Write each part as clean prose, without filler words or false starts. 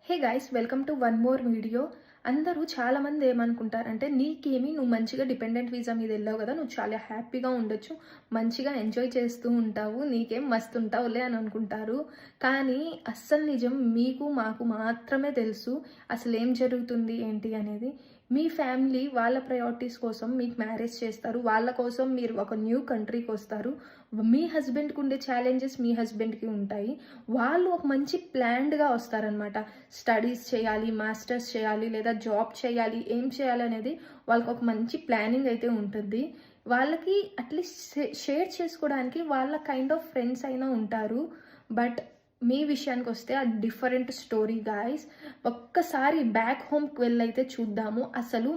Hey guys, welcome to one more video. అందరూ చాలామంది ఏమనుకుంటారంటే, నీకేమి నువ్వు మంచిగా డిపెండెంట్ వీసా మీద వెళ్ళావు కదా, నువ్వు చాలా హ్యాపీగా ఉండొచ్చు, మంచిగా ఎంజాయ్ చేస్తూ ఉంటావు, నీకేం మస్తు ఉంటావులే అని అనుకుంటారు. కానీ అస్సలు నిజం మీకు మాకు మాత్రమే తెలుసు అసలు ఏం జరుగుతుంది ఏంటి అనేది. మీ ఫ్యామిలీ వాళ్ళ ప్రయారిటీస్ కోసం మీకు మ్యారేజ్ చేస్తారు, వాళ్ళ కోసం మీరు ఒక న్యూ కంట్రీకి వస్తారు. మీ హస్బెండ్కి ఉండే ఛాలెంజెస్ మీ హస్బెండ్కి ఉంటాయి. వాళ్ళు ఒక మంచి ప్లాన్డ్గా వస్తారనమాట. స్టడీస్ చేయాలి, మాస్టర్స్ చేయాలి, లేదా జాబ్ చేయాలి, ఏం చేయాలి అనేది వాళ్ళకి ఒక మంచి ప్లానింగ్ అయితే ఉంటుంది. వాళ్ళకి అట్లీస్ట్ షేర్ చేసుకోవడానికి వాళ్ళ కైండ్ ఆఫ్ ఫ్రెండ్స్ అయినా ఉంటారు. బట్ మీ విషయానికి వస్తే ఆ డిఫరెంట్ స్టోరీ గాయస్. ఒక్కసారి బ్యాక్ హోమ్కి వెళ్ళైతే చూద్దాము. అసలు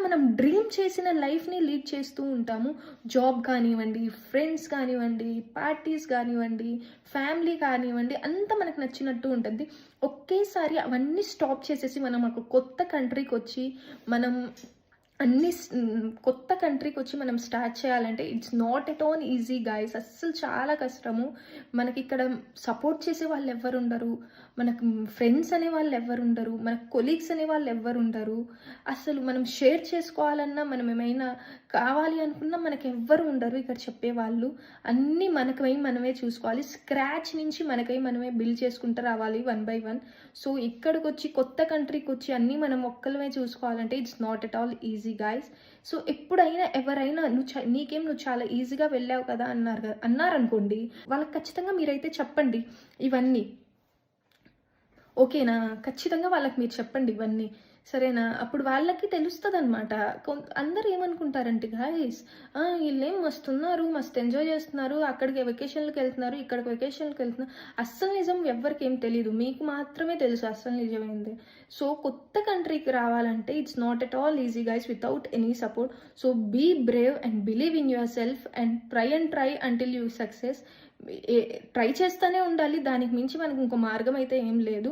మనం డ్రీమ్ చేసిన లైఫ్ని లీడ్ చేస్తూ ఉంటాము. జాబ్ కానివ్వండి, ఫ్రెండ్స్ కానివ్వండి, పార్టీస్ కానివ్వండి, ఫ్యామిలీ కానివ్వండి, అంతా మనకు నచ్చినట్టు ఉంటుంది. ఒకేసారి అవన్నీ స్టాప్ చేసేసి మనం ఒక కొత్త కంట్రీకి వచ్చి కొత్త కంట్రీకి వచ్చి మనం స్టార్ట్ చేయాలంటే it's not at all easy guys. అస్సలు చాలా కష్టము. మనకి ఇక్కడ సపోర్ట్ చేసే వాళ్ళు ఎవ్వరు ఉండరు, మనకు ఫ్రెండ్స్ అనే వాళ్ళు ఎవ్వరు ఉండరు, మనకు కొలీగ్స్ అనే వాళ్ళు ఎవ్వరు ఉండరు. అసలు మనం షేర్ చేసుకోవాలన్నా, మనం ఏమైనా కావాలి అనుకున్నా మనకు ఎవ్వరు ఉండరు ఇక్కడ చెప్పేవాళ్ళు. అన్నీ మనమే చూసుకోవాలి. స్క్రాచ్ నుంచి మనమే బిల్డ్ చేసుకుంటూ రావాలి వన్ బై వన్. సో ఇక్కడికి వచ్చి కొత్త కంట్రీకి వచ్చి అన్నీ మనం ఒక్కలమే చూసుకోవాలంటే it's not at all easy guys. So ఎప్పుడైనా ఎవరైనా నువ్వు చాలా ఈజీగా వెళ్ళావు కదా అన్నారనుకోండి, వాళ్ళకి ఖచ్చితంగా మీరైతే చెప్పండి ఇవన్నీ. ఓకేనా? ఖచ్చితంగా వాళ్ళకి మీరు చెప్పండి ఇవన్నీ, సరేనా? అప్పుడు వాళ్ళకి తెలుస్తుంది అనమాట. అందరు ఏమనుకుంటారంటే గాయస్, వీళ్ళేం మస్తున్నారు, మస్తు ఎంజాయ్ చేస్తున్నారు, అక్కడికి వెకేషన్లకు వెళ్తున్నారు, ఇక్కడికి వెకేషన్కి వెళ్తున్నారు. అస్సలు నిజం ఎవరికి ఏం తెలీదు, మీకు మాత్రమే తెలుసు అస్సలు నిజమైంది. సో కొత్త కంట్రీకి రావాలంటే it's not at all easy guys without any support. So be brave and believe in yourself and try until you success. Try చేస్తూనే ఉండాలి, దానికి మించి మనకు ఇంకో మార్గం అయితే ఏం లేదు.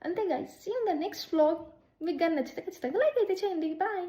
అంతే guys. See in the next vlog. మీకు కానీ నచ్చితే ఖచ్చితంగా లైక్ అయితే చేయండి. బాయ్.